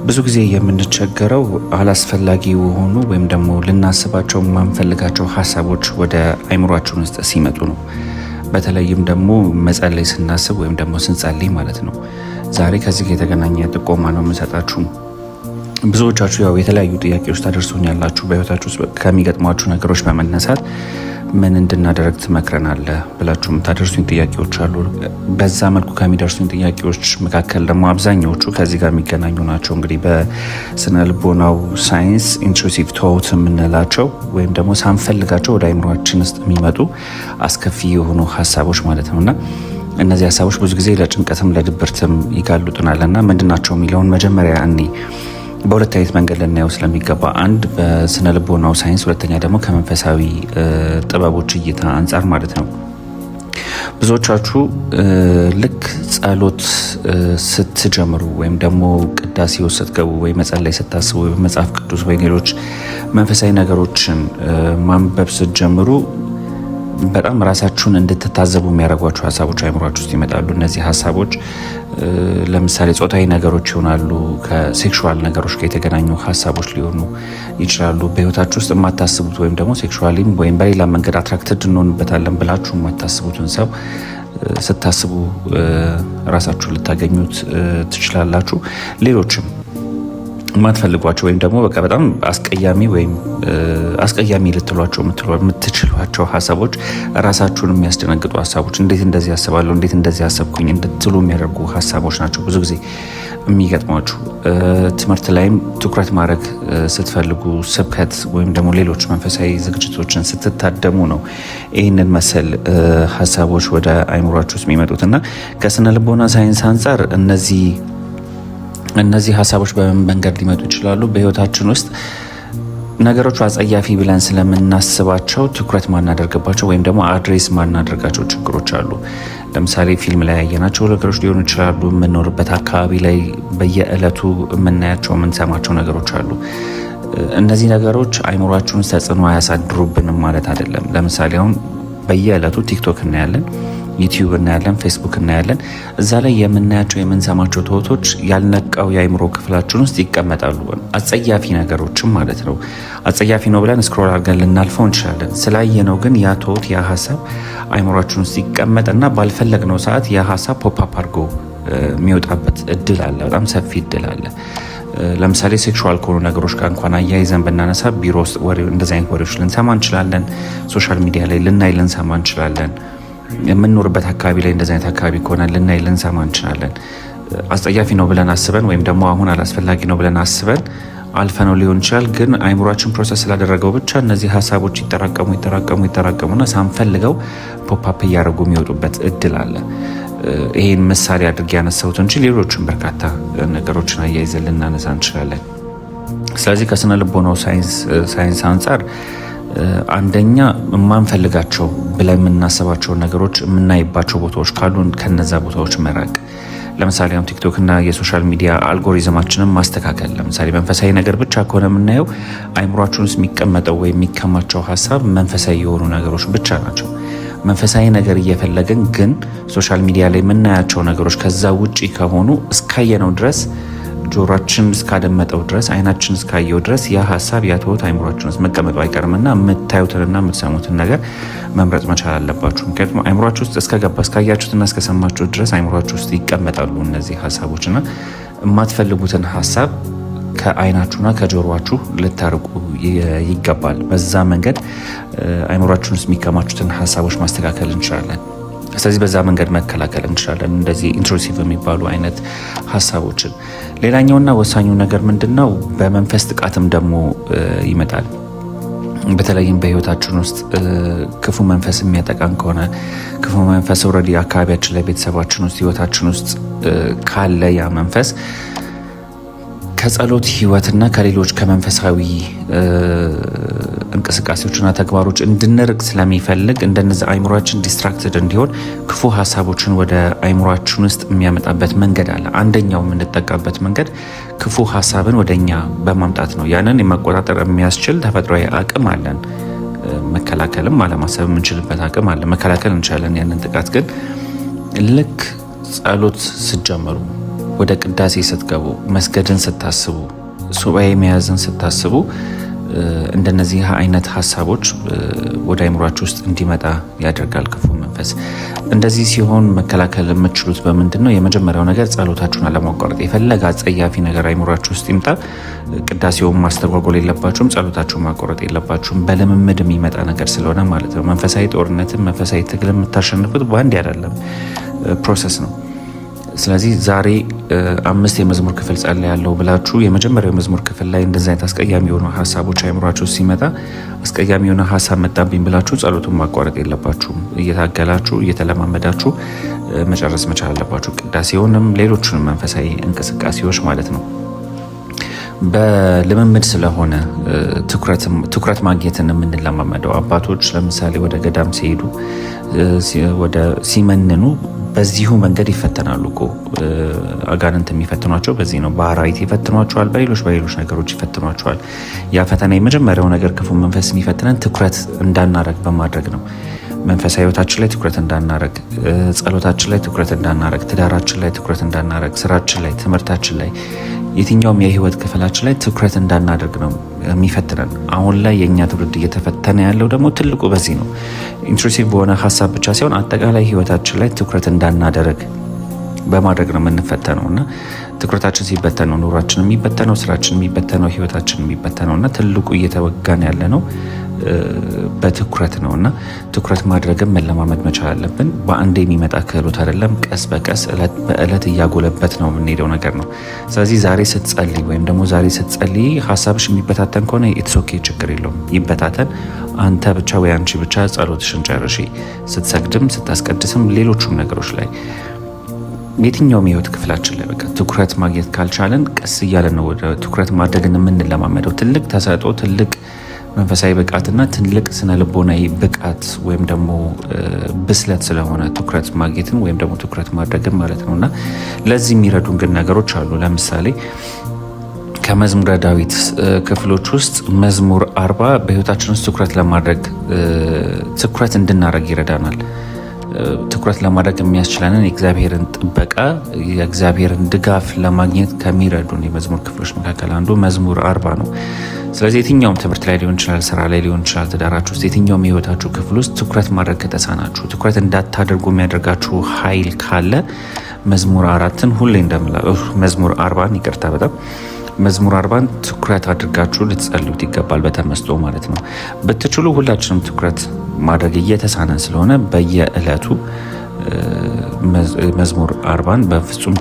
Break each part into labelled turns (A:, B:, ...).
A: ብዙ ጊዜ የምንቸገረው አላስፈላጊ የሆኑ ወይም ደግሞ ልናስባቸው የማንፈልጋቸው ሀሳቦች ወደ አይምሯችን ውስጥ ሲመጡ ነው። በተለይም ደግሞ መጸለይ ስናስብ ወይም ደግሞ ስንጸልይ ማለት ነው። ዛሬ ከዚህ የተገናኘ ጥቆማ ነው የምሰጣችሁ። ብዙዎቻችሁ ያው የተለያዩ ጥያቄዎች ታደርሱኛላችሁ። በህይወታችሁ ውስጥ ከሚገጥሟችሁ ነገሮች በመነሳት ምን እንድናደርግ ትመክረናለህ ብላችሁ የምታደርሱኝ ጥያቄዎች አሉ። በዛ መልኩ ከሚደርሱኝ ጥያቄዎች መካከል ደግሞ አብዛኛዎቹ ከዚህ ጋር የሚገናኙ ናቸው። እንግዲህ በስነ ልቦናው ሳይንስ ኢንትሩሲቭ ቶት የምንላቸው ወይም ደግሞ ሳንፈልጋቸው ወደ አይምሯችን ውስጥ የሚመጡ አስከፊ የሆኑ ሀሳቦች ማለት ነው እና እነዚህ ሀሳቦች ብዙ ጊዜ ለጭንቀትም ለድብርትም ይጋልጡናል እና ምንድናቸው የሚለውን መጀመሪያ እኔ በሁለት አይነት መንገድ ልናየው ስለሚገባ፣ አንድ በስነ ልቦናው ሳይንስ፣ ሁለተኛ ደግሞ ከመንፈሳዊ ጥበቦች እይታ አንጻር ማለት ነው። ብዙዎቻችሁ ልክ ጸሎት ስትጀምሩ ወይም ደግሞ ቅዳሴ ውስጥ ስትገቡ ወይ መጸለይ ስታስቡ ወይ በመጽሐፍ ቅዱስ ወይ ሌሎች መንፈሳዊ ነገሮችን ማንበብ ስትጀምሩ በጣም ራሳችሁን እንድትታዘቡ የሚያደርጓቸው ሀሳቦች አይምሯችሁ ውስጥ ይመጣሉ። እነዚህ ሀሳቦች ለምሳሌ ጾታዊ ነገሮች ይሆናሉ፣ ከሴክሹዋል ነገሮች ጋር የተገናኙ ሀሳቦች ሊሆኑ ይችላሉ። በህይወታችሁ ውስጥ የማታስቡት ወይም ደግሞ ሴክሹዋሊም ወይም በሌላ መንገድ አትራክትድ እንሆንበታለን ብላችሁ የማታስቡትን ሰው ስታስቡ ራሳችሁን ልታገኙት ትችላላችሁ። ሌሎችም የማትፈልጓቸው ወይም ደግሞ በቃ በጣም አስቀያሚ ወይም አስቀያሚ ልትሏቸው የምትችሏቸው ሀሳቦች፣ ራሳችሁን የሚያስደነግጡ ሀሳቦች፣ እንዴት እንደዚህ ያስባለሁ፣ እንዴት እንደዚህ ያሰብኩኝ እንድትሉ የሚያደርጉ ሀሳቦች ናቸው ብዙ ጊዜ የሚገጥሟችሁ። ትምህርት ላይም ትኩረት ማድረግ ስትፈልጉ፣ ስብከት ወይም ደግሞ ሌሎች መንፈሳዊ ዝግጅቶችን ስትታደሙ ነው ይህንን መሰል ሀሳቦች ወደ አይምሯችሁ ውስጥ የሚመጡት እና ከስነ ልቦና ሳይንስ አንጻር እነዚህ ሀሳቦች በምን መንገድ ሊመጡ ይችላሉ? በህይወታችን ውስጥ ነገሮቹ አጸያፊ ብለን ስለምናስባቸው ትኩረት ማናደርግባቸው ወይም ደግሞ አድሬስ ማናደርጋቸው ችግሮች አሉ። ለምሳሌ ፊልም ላይ ያየናቸው ነገሮች ሊሆኑ ይችላሉ። የምንኖርበት አካባቢ ላይ በየዕለቱ የምናያቸው የምንሰማቸው ነገሮች አሉ። እነዚህ ነገሮች አይምሯችሁን ተጽዕኖ አያሳድሩብንም ማለት አይደለም። ለምሳሌ አሁን በየዕለቱ ቲክቶክ እናያለን፣ ዩቲዩብ እናያለን፣ ፌስቡክ እናያለን። እዛ ላይ የምናያቸው የምንሰማቸው ትወቶች ያልነቃው የአይምሮ ክፍላችን ውስጥ ይቀመጣሉ። አጸያፊ ነገሮችም ማለት ነው። አጸያፊ ነው ብለን ስክሮል አድርገን ልናልፈው እንችላለን። ስላየነው ግን ያ ትወት ያ ሀሳብ አይምሯችን ውስጥ ይቀመጥና ባልፈለግነው ሰዓት ያ ሀሳብ ፖፕ አድርጎ የሚወጣበት እድል አለ። በጣም ሰፊ እድል አለ። ለምሳሌ ሴክሹዋል ከሆኑ ነገሮች ጋር እንኳን አያይዘን ብናነሳ ቢሮ ውስጥ እንደዚህ አይነት ወሬዎች ልንሰማ እንችላለን። ሶሻል ሚዲያ ላይ ልንሰማ እንችላለን። የምንኖርበት አካባቢ ላይ እንደዚህ አይነት አካባቢ ከሆነ ልንሰማ እንችላለን። አስጸያፊ ነው ብለን አስበን ወይም ደግሞ አሁን አላስፈላጊ ነው ብለን አስበን አልፈነው ሊሆን ይችላል። ግን አይምሯችን ፕሮሰስ ስላደረገው ብቻ እነዚህ ሀሳቦች ይጠራቀሙና ሳንፈልገው ፖፕአፕ እያደረጉ የሚወጡበት እድል አለ። ይህን ምሳሌ አድርጌ ያነሳሁት እንጂ ሌሎችን በርካታ ነገሮችን አያይዘን ልናነሳ እንችላለን። ስለዚህ ከስነ ልቦናው ሳይንስ አንጻር አንደኛ የማንፈልጋቸው ብለን የምናስባቸውን ነገሮች የምናይባቸው ቦታዎች ካሉ ከነዛ ቦታዎች መራቅ። ለምሳሌ አሁን ቲክቶክ እና የሶሻል ሚዲያ አልጎሪዝማችንን ማስተካከል። ለምሳሌ መንፈሳዊ ነገር ብቻ ከሆነ የምናየው አይምሯችን ውስጥ የሚቀመጠው ወይም የሚከማቸው ሀሳብ መንፈሳዊ የሆኑ ነገሮች ብቻ ናቸው። መንፈሳዊ ነገር እየፈለግን ግን ሶሻል ሚዲያ ላይ የምናያቸው ነገሮች ከዛ ውጪ ከሆኑ እስካየነው ድረስ ጆሮአችን እስካደመጠው ድረስ አይናችን እስካየው ድረስ ያ ሀሳብ ያ ትወት አይምሯችን ውስጥ መቀመጡ አይቀርምና የምታዩትንና የምትሰሙትን ነገር መምረጥ መቻል አለባችሁ። ምክንያቱም አይምሯችሁ ውስጥ እስከገባ እስካያችሁትና እስከሰማችሁት ድረስ አይምሯችሁ ውስጥ ይቀመጣሉ እነዚህ ሀሳቦችና የማትፈልጉትን ሀሳብ ከአይናችሁና ከጆሮአችሁ ልታርቁ ይገባል። በዛ መንገድ አይምሯችን ውስጥ የሚከማቹትን ሀሳቦች ማስተካከል እንችላለን። ስለዚህ በዛ መንገድ መከላከል እንችላለን እንደዚህ ኢንትሩሲቭ የሚባሉ አይነት ሀሳቦችን። ሌላኛውና ወሳኙ ነገር ምንድነው? በመንፈስ ጥቃትም ደግሞ ይመጣል። በተለይም በህይወታችን ውስጥ ክፉ መንፈስ የሚያጠቃን ከሆነ ክፉ መንፈስ ኦልሬዲ አካባቢያችን ላይ ቤተሰባችን ውስጥ ህይወታችን ውስጥ ካለ ያ መንፈስ ከጸሎት ህይወትና ከሌሎች ከመንፈሳዊ እንቅስቃሴዎችና ተግባሮች እንድንርቅ ስለሚፈልግ እንደነዚህ አይምሯችን ዲስትራክትድ እንዲሆን ክፉ ሀሳቦችን ወደ አይምሯችን ውስጥ የሚያመጣበት መንገድ አለ። አንደኛው የምንጠቀምበት መንገድ ክፉ ሀሳብን ወደኛ በማምጣት ነው። ያንን የመቆጣጠር የሚያስችል ተፈጥሯዊ አቅም አለን። መከላከልም አለማሰብ የምንችልበት አቅም አለ። መከላከል እንችላለን ያንን ጥቃት። ግን ልክ ጸሎት ስትጀምሩ ወደ ቅዳሴ ስትገቡ፣ መስገድን ስታስቡ፣ ሱባኤ መያዝን ስታስቡ እንደነዚህ አይነት ሀሳቦች ወደ አይምሯችሁ ውስጥ እንዲመጣ ያደርጋል ክፉ መንፈስ። እንደዚህ ሲሆን መከላከል የምትችሉት በምንድን ነው? የመጀመሪያው ነገር ጸሎታችሁን አለማቋረጥ። የፈለገ አጸያፊ ነገር አይምሯችሁ ውስጥ ይምጣ፣ ቅዳሴውን ማስተጓጎል የለባችሁም፣ ጸሎታችሁን ማቋረጥ የለባችሁም። በልምምድ የሚመጣ ነገር ስለሆነ ማለት ነው። መንፈሳዊ ጦርነትን፣ መንፈሳዊ ትግል የምታሸንፉት በአንድ አይደለም፣ ፕሮሰስ ነው። ስለዚህ ዛሬ 5 የመዝሙር ክፍል ጸልያለሁ ብላችሁ የመጀመሪያው የመዝሙር ክፍል ላይ እንደዚህ አይነት አስቀያሚ የሆኑ ሀሳቦች አይምሯችሁ ሲመጣ አስቀያሚ የሆነ ሀሳብ መጣብኝ ብላችሁ ጸሎቱን ማቋረጥ የለባችሁም። እየታገላችሁ እየተለማመዳችሁ መጨረስ መቻል አለባችሁ። ቅዳሴውንም ሌሎቹንም መንፈሳዊ እንቅስቃሴዎች ማለት ነው። በልምምድ ስለሆነ ትኩረት ማግኘትን የምንለማመደው አባቶች ለምሳሌ ወደ ገዳም ሲሄዱ ወደ ሲመንኑ በዚሁ መንገድ ይፈተናሉ እኮ። አጋንንት የሚፈትኗቸው በዚህ ነው። በአራዊት ይፈትኗቸዋል፣ በሌሎች ነገሮች ይፈትኗቸዋል። ያ ፈተና የመጀመሪያው ነገር ክፉ መንፈስ የሚፈትነን ትኩረት እንዳናረግ በማድረግ ነው። መንፈሳዊ ህይወታችን ላይ ትኩረት እንዳናረግ፣ ጸሎታችን ላይ ትኩረት እንዳናረግ፣ ትዳራችን ላይ ትኩረት እንዳናረግ፣ ስራችን ላይ፣ ትምህርታችን ላይ፣ የትኛውም የህይወት ክፍላችን ላይ ትኩረት እንዳናደርግ ነው የሚፈትነን። አሁን ላይ የእኛ ትውልድ እየተፈተነ ያለው ደግሞ ትልቁ በዚህ ነው። ኢንትሩሲቭ በሆነ ሀሳብ ብቻ ሳይሆን አጠቃላይ ህይወታችን ላይ ትኩረት እንዳናደርግ በማድረግ ነው የምንፈተነው እና ትኩረታችን ሲበተን ነው ኑሯችን የሚበተነው፣ ስራችን የሚበተነው፣ ህይወታችን የሚበተነው እና ትልቁ እየተወጋን ያለ ነው በትኩረት ነው እና ትኩረት ማድረግን መለማመድ መቻል አለብን። በአንድ የሚመጣ ክህሎት አይደለም። ቀስ በቀስ እለት በእለት እያጎለበት ነው የምንሄደው ነገር ነው። ስለዚህ ዛሬ ስትጸልይ ወይም ደግሞ ዛሬ ስትጸልይ ሀሳብሽ የሚበታተን ከሆነ ኢትስ ኦኬ፣ ችግር የለውም፣ ይበታተን። አንተ ብቻ ወይ አንቺ ብቻ ጸሎትሽን ጨርሺ። ስትሰግድም ስታስቀድስም ሌሎቹም ነገሮች ላይ የትኛውም የህይወት ክፍላችን ላይ በቃ ትኩረት ማግኘት ካልቻለን ቀስ እያለን ነው ወደ ትኩረት ማድረግን የምንለማመደው። ትልቅ ተሰጥኦ፣ ትልቅ መንፈሳዊ ብቃትና ትልቅ ስነ ልቦናዊ ብቃት ወይም ደግሞ ብስለት ስለሆነ ትኩረት ማግኘትን ወይም ደግሞ ትኩረት ማድረግን ማለት ነው እና ለዚህ የሚረዱን ግን ነገሮች አሉ። ለምሳሌ ከመዝሙረ ዳዊት ክፍሎች ውስጥ መዝሙር 40 በህይወታችን ውስጥ ትኩረት ለማድረግ ትኩረት እንድናደርግ ይረዳናል። ትኩረት ለማድረግ የሚያስችለንን የእግዚአብሔርን ጥበቃ የእግዚአብሔርን ድጋፍ ለማግኘት ከሚረዱን የመዝሙር ክፍሎች መካከል አንዱ መዝሙር 40 ነው። ስለዚህ የትኛውም ትምህርት ላይ ሊሆን ይችላል፣ ስራ ላይ ሊሆን ይችላል፣ ትዳራችሁ ውስጥ የትኛውም የህይወታችሁ ክፍል ውስጥ ትኩረት ማድረግ ከተሳናችሁ፣ ትኩረት እንዳታደርጉ የሚያደርጋችሁ ኃይል ካለ መዝሙር 4ን ሁሌ መዝሙር 40ን ይቅርታ፣ በጣም መዝሙር 40ን ትኩረት አድርጋችሁ ልትጸልዩት ይገባል። በተመስጦ ማለት ነው። ብትችሉ ሁላችንም ትኩረት ማድረግ እየተሳነን ስለሆነ በየዕለቱ መዝሙር 40ን በፍጹም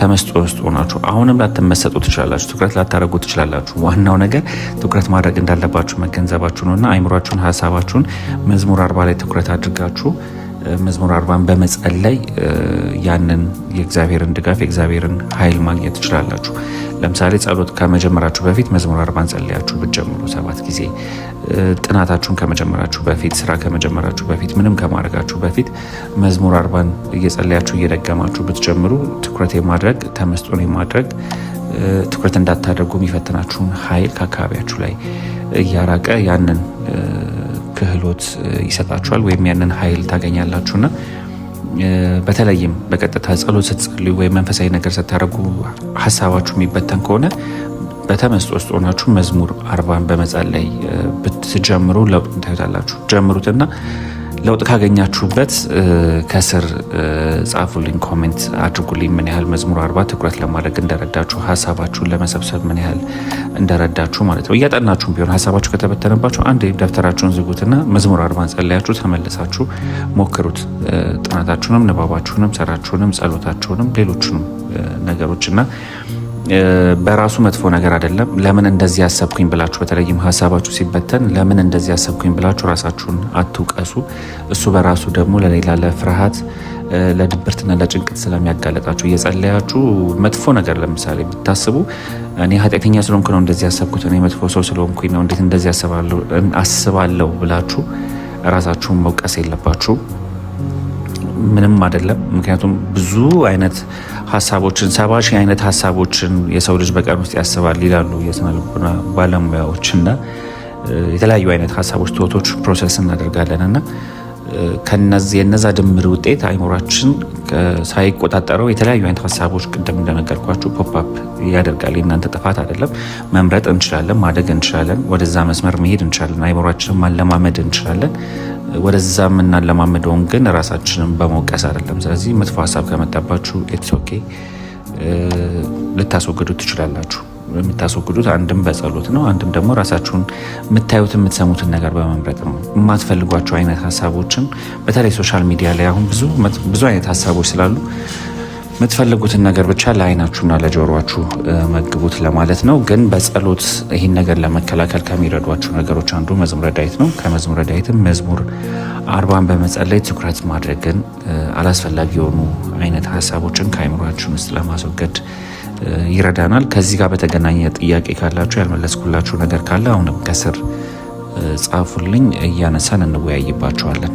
A: ተመስጦ ውስጥ ሆናችሁ አሁንም ላትመሰጡ ትችላላችሁ፣ ትኩረት ላታደርጉ ትችላላችሁ። ዋናው ነገር ትኩረት ማድረግ እንዳለባችሁ መገንዘባችሁ ነውና አይምሯችሁን፣ ሀሳባችሁን መዝሙር 40 ላይ ትኩረት አድርጋችሁ መዝሙር 40ን በመጸለይ ያንን የእግዚአብሔርን ድጋፍ የእግዚአብሔርን ኃይል ማግኘት ትችላላችሁ። ለምሳሌ ጸሎት ከመጀመራችሁ በፊት መዝሙር 40ን ጸልያችሁ ብትጀምሩ 7 ጊዜ፣ ጥናታችሁን ከመጀመራችሁ በፊት፣ ስራ ከመጀመራችሁ በፊት፣ ምንም ከማድረጋችሁ በፊት መዝሙር 40ን እየጸለያችሁ እየደገማችሁ ብትጀምሩ ትኩረት የማድረግ ተመስጦን የማድረግ ትኩረት እንዳታደርጉ የሚፈትናችሁን ኃይል ከአካባቢያችሁ ላይ እያራቀ ያንን ክህሎት ይሰጣችኋል ወይም ያንን ኃይል ታገኛላችሁና በተለይም በቀጥታ ጸሎት ስትጸልዩ ወይም መንፈሳዊ ነገር ስታደርጉ ሀሳባችሁ የሚበተን ከሆነ በተመስጦ ውስጥ ሆናችሁ መዝሙር 40ን በመጸለይ ብትጀምሩ ለውጥ ታዩታላችሁ። ጀምሩትና ለውጥ ካገኛችሁበት ከስር ጻፉልኝ፣ ኮሜንት አድርጉልኝ ምን ያህል መዝሙር 40 ትኩረት ለማድረግ እንደረዳችሁ፣ ሀሳባችሁን ለመሰብሰብ ምን ያህል እንደረዳችሁ ማለት ነው። እያጠናችሁም ቢሆን ሀሳባችሁ ከተበተነባችሁ አንድ ደብተራችሁን ዝጉትና መዝሙር 40 ጸለያችሁ ተመልሳችሁ ሞክሩት። ጥናታችሁንም፣ ንባባችሁንም፣ ስራችሁንም፣ ጸሎታችሁንም ሌሎችንም ነገሮችና በራሱ መጥፎ ነገር አይደለም። ለምን እንደዚህ ያሰብኩኝ ብላችሁ በተለይም ሀሳባችሁ ሲበተን ለምን እንደዚህ ያሰብኩኝ ብላችሁ ራሳችሁን አትውቀሱ። እሱ በራሱ ደግሞ ለሌላ ለፍርሃት፣ ለድብርትና ለጭንቀት ስለሚያጋለጣችሁ እየጸለያችሁ መጥፎ ነገር ለምሳሌ ብታስቡ እኔ ኃጢአተኛ ስለሆንኩ ነው እንደዚህ ያሰብኩት፣ እኔ መጥፎ ሰው ስለሆንኩኝ ነው እንዴት እንደዚህ አስባለሁ ብላችሁ ራሳችሁን መውቀስ የለባችሁ። ምንም አይደለም። ምክንያቱም ብዙ አይነት ሀሳቦችን 70 ሺህ አይነት ሀሳቦችን የሰው ልጅ በቀን ውስጥ ያስባል ይላሉ የስነ ልቦና ባለሙያዎችና የተለያዩ አይነት ሀሳቦች ቶቶች ፕሮሰስ እናደርጋለን እና የነዛ ድምር ውጤት አይምሯችን ሳይቆጣጠረው የተለያዩ አይነት ሀሳቦች ቅድም እንደነገርኳችሁ ፖፕአፕ ያደርጋል። የእናንተ ጥፋት አይደለም። መምረጥ እንችላለን፣ ማደግ እንችላለን፣ ወደዛ መስመር መሄድ እንችላለን፣ አይምሯችንን ማለማመድ እንችላለን። ወደዛ የምናለማመደውን ግን ራሳችንን በመውቀስ አይደለም። ስለዚህ መጥፎ ሀሳብ ከመጣባችሁ ኢትስ ኦኬ፣ ልታስወግዱት ትችላላችሁ። የምታስወግዱት አንድም በጸሎት ነው፣ አንድም ደግሞ ራሳችሁን የምታዩትን የምትሰሙትን ነገር በመምረጥ ነው። የማትፈልጓቸው አይነት ሀሳቦችን በተለይ ሶሻል ሚዲያ ላይ አሁን ብዙ አይነት ሀሳቦች ስላሉ የምትፈልጉትን ነገር ብቻ ለአይናችሁና ለጆሮችሁ መግቡት ለማለት ነው። ግን በጸሎት ይህን ነገር ለመከላከል ከሚረዷችሁ ነገሮች አንዱ መዝሙረ ዳዊት ነው። ከመዝሙረ ዳዊትም መዝሙር 40 በመጸለይ ትኩረት ማድረግን አላስፈላጊ የሆኑ አይነት ሀሳቦችን ከአይምሯችን ውስጥ ለማስወገድ ይረዳናል። ከዚህ ጋር በተገናኘ ጥያቄ ካላችሁ ያልመለስኩላችሁ ነገር ካለ አሁንም ከስር ጻፉልኝ፣ እያነሳን እንወያይባቸዋለን።